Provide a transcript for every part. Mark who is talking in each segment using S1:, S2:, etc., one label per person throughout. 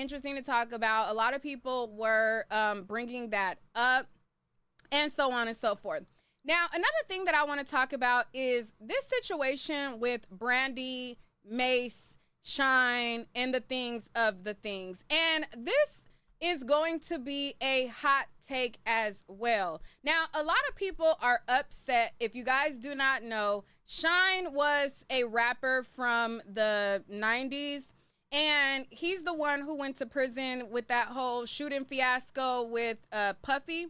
S1: interesting to talk about. A lot of people were bringing that up and so on and so forth. Now, another thing that I want to talk about is this situation with Brandy, Mase, Shyne, and the things of the things. And this is going to be a hot take as well. Now, a lot of people are upset. If you guys do not know, Shyne was a rapper from the 90s, and he's the one who went to prison with that whole shooting fiasco with Puffy.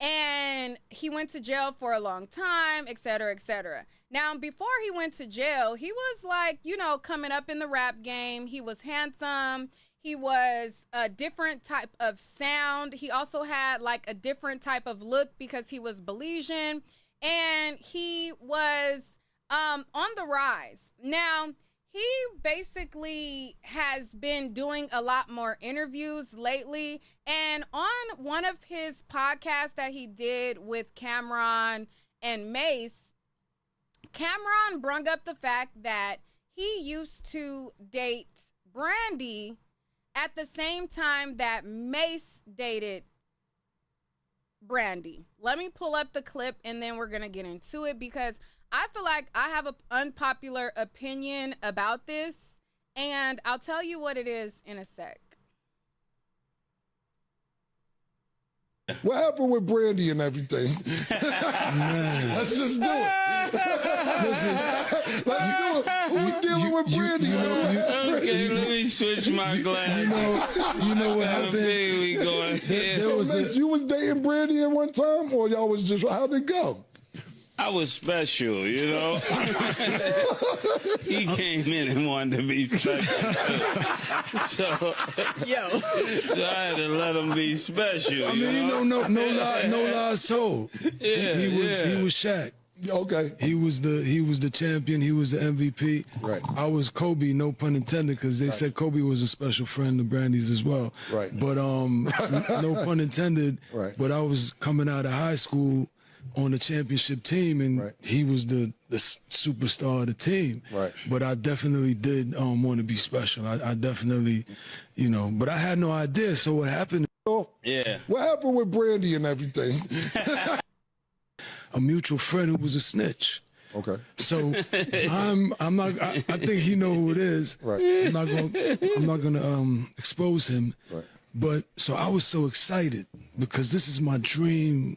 S1: And he went to jail for a long time, et cetera, et cetera. Now, before he went to jail, he was like, you know, coming up in the rap game. He was handsome. He was a different type of sound. He also had like a different type of look because he was Belizean. And he was on the rise. Now, he basically has been doing a lot more interviews lately. And on one of his podcasts that he did with Cameron and Mase, Cameron brung up the fact that he used to date Brandy at the same time that Mase dated Brandy. Let me pull up the clip and then we're going to get into it because I feel like I have an unpopular opinion about this, and I'll tell you what it is in a sec.
S2: What happened with Brandy and everything?
S3: Man.
S2: Let's just do it.
S3: Listen,
S2: Let's do it. Who's dealing with Brandy?
S4: Okay, let me switch my glass.
S3: you know what
S4: How
S3: happened?
S4: big we going here?
S3: There was
S2: Mase, you was dating Brandy at one time, or y'all was just, how'd it go?
S4: I was special, you know. He came in and wanted to be special. So I had to let him be special.
S3: I mean, you know, no lies told.
S4: Yeah,
S3: he was Shaq.
S2: Okay.
S3: He was the champion. He was the MVP.
S2: Right.
S3: I was Kobe, no pun intended, because they said Kobe was a special friend of Brandy's as well.
S2: Right.
S3: But no pun intended.
S2: Right.
S3: But I was coming out of high school on the championship team, and he was the superstar of the team.
S2: Right.
S3: But I definitely did want to be special. I definitely, you know, but I had no idea. So what happened?
S4: Yeah.
S2: What happened with Brandy and everything?
S3: A mutual friend who was a snitch.
S2: Okay.
S3: So I think he know who it is.
S2: Right.
S3: I'm not gonna expose him.
S2: Right.
S3: But so I was so excited because this is my dream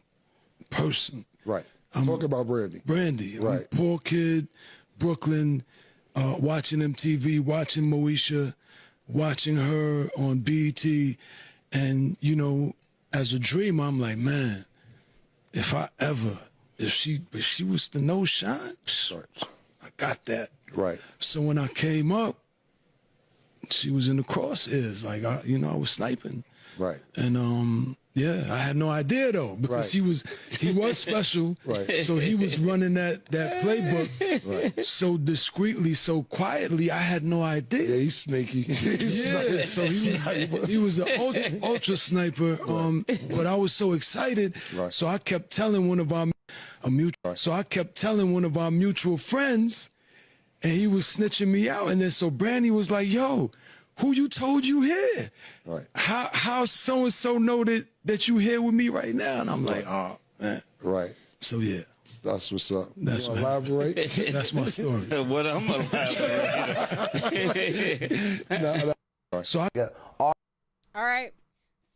S3: person.
S2: Right. Talk about Brandy.
S3: Brandy. I'm a
S2: Right.
S3: poor kid, Brooklyn, watching MTV, watching Moesha, watching her on BET. And, you know, as a dreamer, I'm like, man, if she was to know Shyne,
S2: Right.
S3: I got that.
S2: Right.
S3: So when I came up, she was in the crosshairs. Like, I was sniping.
S2: Right.
S3: And, yeah, I had no idea though, because he was special.
S2: Right.
S3: So he was running that playbook
S2: Right.
S3: so discreetly, so quietly. I had no idea.
S2: Yeah, he's sneaky.
S3: Yeah, so he was an ultra sniper. But I was so excited.
S2: Right.
S3: So I kept telling one of our mutual friends, and he was snitching me out. And then so Brandy was like, "Yo, who you told you here?
S2: Right.
S3: How so and so know that you here with me right now?" And I'm like, "Oh man."
S2: Right.
S3: So yeah.
S2: That's what's up.
S3: That's
S2: you
S3: what-
S2: elaborate?
S3: That's my story.
S4: What I'm
S3: So I
S1: All right.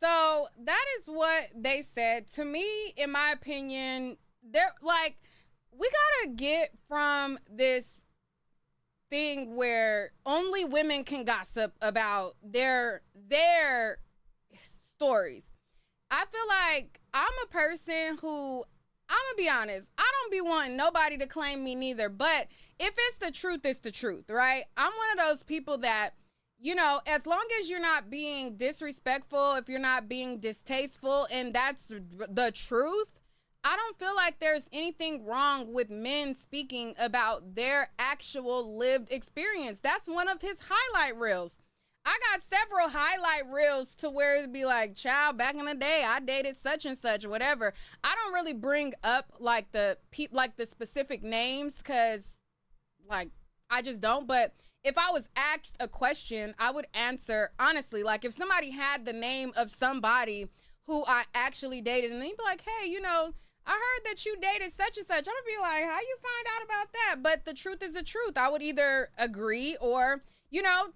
S1: So that is what they said. To me, in my opinion, they're like, we gotta get from this thing where only women can gossip about their stories. I feel like I'm a person who, I'm gonna be honest, I don't be wanting nobody to claim me neither, but if it's the truth, it's the truth, right? I'm one of those people that, you know, as long as you're not being disrespectful, if you're not being distasteful, and that's the truth, I don't feel like there's anything wrong with men speaking about their actual lived experience. That's one of his highlight reels. I got several highlight reels to where it'd be like, child, back in the day, I dated such and such, whatever. I don't really bring up like the specific names because like I just don't. But if I was asked a question, I would answer honestly. Like if somebody had the name of somebody who I actually dated, and they'd be like, hey, you know, I heard that you dated such and such. I'm gonna be like, how you find out about that? But the truth is the truth. I would either agree or, you know,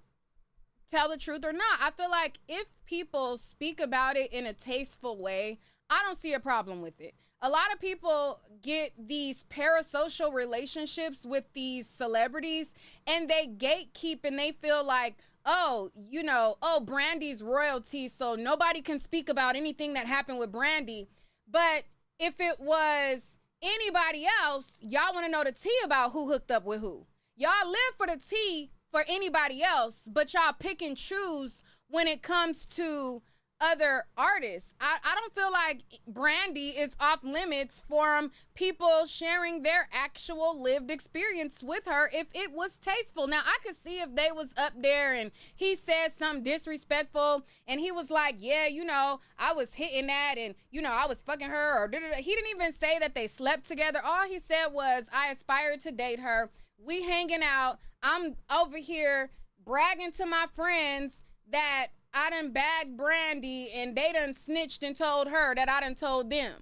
S1: tell the truth or not. I feel like if people speak about it in a tasteful way, I don't see a problem with it. A lot of people get these parasocial relationships with these celebrities and they gatekeep and they feel like, oh, you know, oh, Brandy's royalty, so nobody can speak about anything that happened with Brandy. But if it was anybody else, y'all want to know the tea about who hooked up with who. Y'all live for the tea for anybody else, but y'all pick and choose when it comes to other artists. I don't feel like Brandy is off limits from people sharing their actual lived experience with her if it was tasteful. Now, I could see if they was up there and he said something disrespectful and he was like, yeah, you know, I was hitting that and, you know, I was fucking her or da-da-da. He didn't even say that they slept together. All he said was, I aspired to date her. We hanging out. I'm over here bragging to my friends that I done bagged Brandy and they done snitched and told her that I done told them.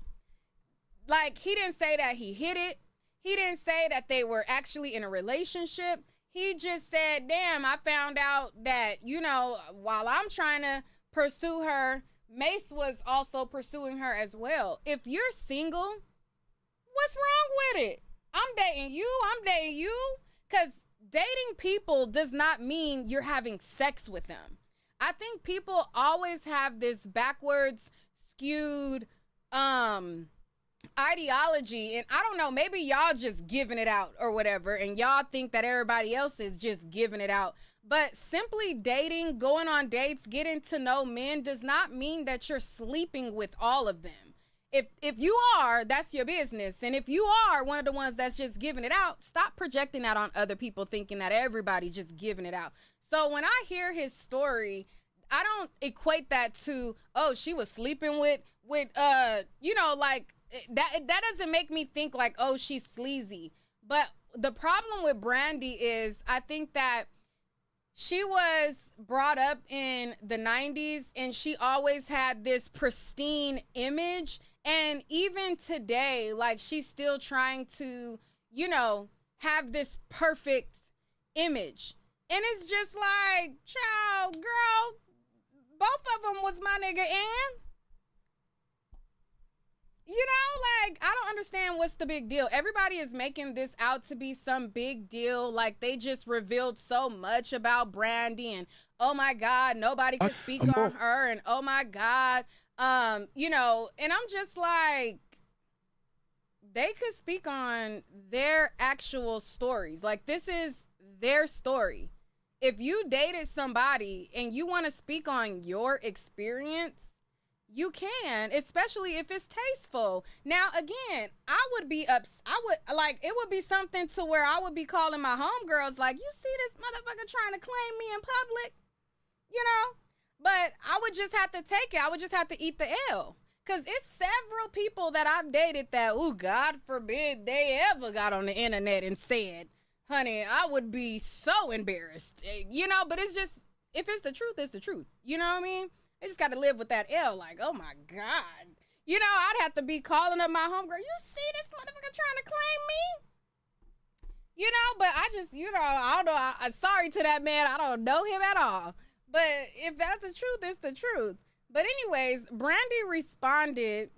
S1: Like, he didn't say that he hit it. He didn't say that they were actually in a relationship. He just said, damn, I found out that, you know, while I'm trying to pursue her, Mase was also pursuing her as well. If you're single, what's wrong with it? I'm dating you. Because dating people does not mean you're having sex with them. I think people always have this backwards, skewed ideology. And I don't know, maybe y'all just giving it out or whatever. And y'all think that everybody else is just giving it out. But simply dating, going on dates, getting to know men does not mean that you're sleeping with all of them. If you are, that's your business. And if you are one of the ones that's just giving it out, stop projecting that on other people, thinking that everybody's just giving it out. So when I hear his story, I don't equate that to, oh, she was sleeping with you know, like that doesn't make me think like, oh, she's sleazy. But the problem with Brandy is I think that she was brought up in the 90s and she always had this pristine image. And even today, like she's still trying to, you know, have this perfect image. And it's just like, child, girl, both of them was my nigga and, you know, like, I don't understand what's the big deal. Everybody is making this out to be some big deal. Like, they just revealed so much about Brandy and, oh, my God, nobody could speak on her. And, oh, my God, you know, and I'm just like, they could speak on their actual stories. Like, this is their story. If you dated somebody and you want to speak on your experience, you can, especially if it's tasteful. Now, again, I would be it would be something to where I would be calling my homegirls like, you see this motherfucker trying to claim me in public, you know? But I would just have to take it. I would just have to eat the L. Because it's several people that I've dated that, oh, God forbid they ever got on the internet and said, honey, I would be so embarrassed, you know, but it's just, if it's the truth, it's the truth. You know what I mean? I just got to live with that L, like, oh my God. You know, I'd have to be calling up my homegirl, you see this motherfucker trying to claim me? You know, but I just, you know, I don't know, I'm sorry to that man, I don't know him at all. But if that's the truth, it's the truth. But anyways, Brandy responded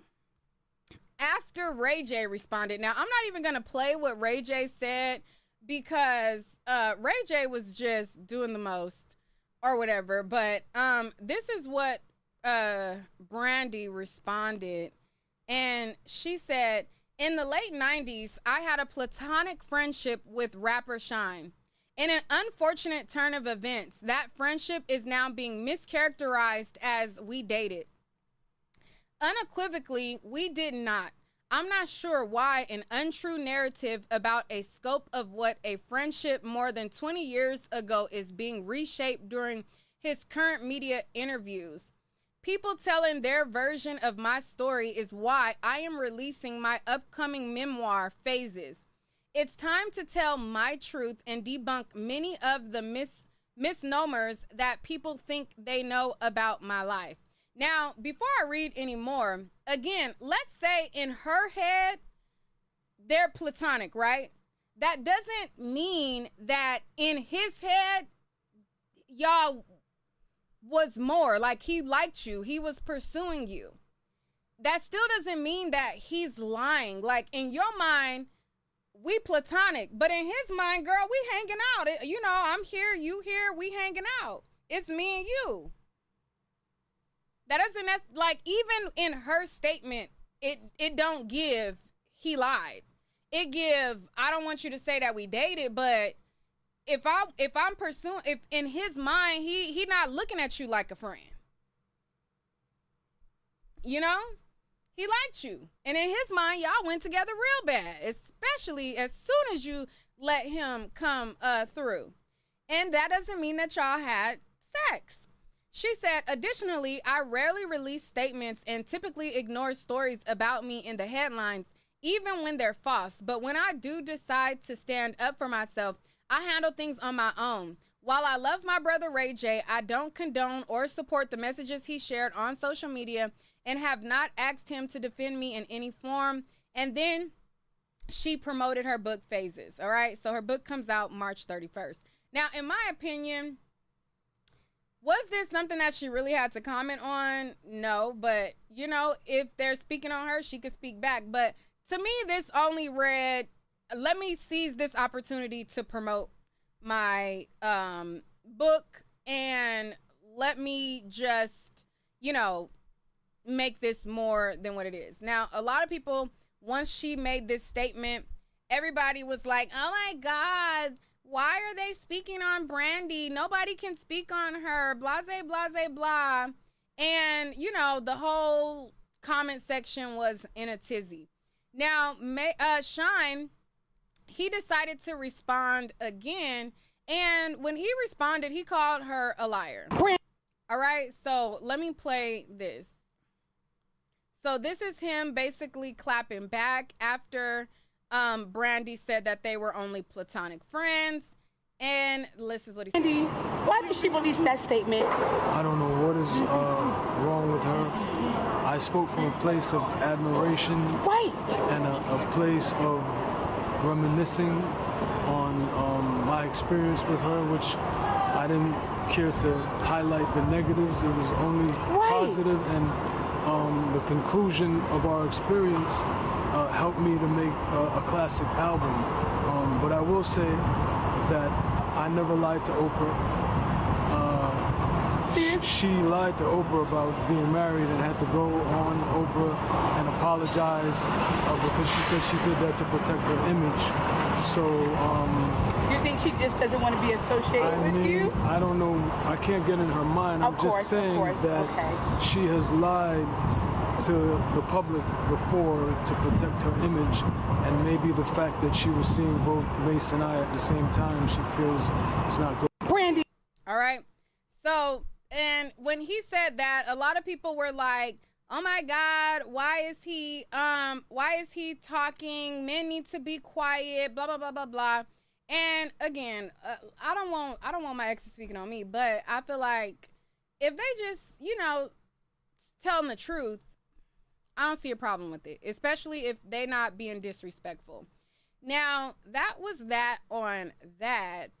S1: after Ray J responded. Now, I'm not even going to play what Ray J said, because Ray J was just doing the most or whatever. But this is what Brandy responded. And she said, in the late 90s, I had a platonic friendship with rapper Shyne. In an unfortunate turn of events, that friendship is now being mischaracterized as we dated. Unequivocally, we did not. I'm not sure why an untrue narrative about a scope of what a friendship more than 20 years ago is being reshaped during his current media interviews. People telling their version of my story is why I am releasing my upcoming memoir, Phases. It's time to tell my truth and debunk many of the misnomers that people think they know about my life. Now, before I read any more, again, let's say in her head, they're platonic, right? That doesn't mean that in his head, y'all was more. Like, he liked you. He was pursuing you. That still doesn't mean that he's lying. Like, in your mind, we platonic, but in his mind, girl, we hanging out. You know, I'm here, you here, we hanging out. It's me and you. That's like, even in her statement, it don't give he lied. It give, I don't want you to say that we dated, but if I'm pursuing, if in his mind, he not looking at you like a friend. You know? He liked you. And in his mind, y'all went together real bad, especially as soon as you let him come through. And that doesn't mean that y'all had sex. She said, additionally, I rarely release statements and typically ignore stories about me in the headlines, even when they're false. But when I do decide to stand up for myself, I handle things on my own. While I love my brother Ray J, I don't condone or support the messages he shared on social media and have not asked him to defend me in any form. And then she promoted her book, Phases. All right. So her book comes out March 31st. Now, in my opinion, was this something that she really had to comment on? No. But, you know, if they're speaking on her, she could speak back. But to me, this only read, let me seize this opportunity to promote my book, and let me just, you know, make this more than what it is. Now, a lot of people, once she made this statement, everybody was like, oh my God, why are they speaking on Brandy? Nobody can speak on her, blase, blase, blah. And, you know, the whole comment section was in a tizzy. Now, Shyne, he decided to respond again. And when he responded, he called her a liar. All right, so let me play this. So this is him basically clapping back after Brandy said that they were only platonic friends. And this is what he said.
S5: Brandy, why did she release that statement?
S3: I don't know what is wrong with her. I spoke from a place of admiration,
S5: Right.
S3: and a place of reminiscing on my experience with her, which I didn't care to highlight the negatives. It was only positive, and the conclusion of our experience helped me to make a classic album. But I will say that I never lied to Oprah. She lied to Oprah about being married and had to go on Oprah and apologize because she said she did that to protect her image. So,
S5: Do you think she just doesn't want to be associated with you?
S3: I don't know. I can't get in her mind. I'm just saying that she has lied to the public before to protect her image, and maybe the fact that she was seeing both Mase and I at the same time, she feels it's not good.
S5: Brandy.
S1: All right. So, and when he said that, a lot of people were like, oh my God, why is he talking? Men need to be quiet, blah, blah, blah, blah, blah. And again, I don't want my exes speaking on me, but I feel like if they just, you know, tell them the truth, I don't see a problem with it, especially if they not being disrespectful. Now, that was that on that.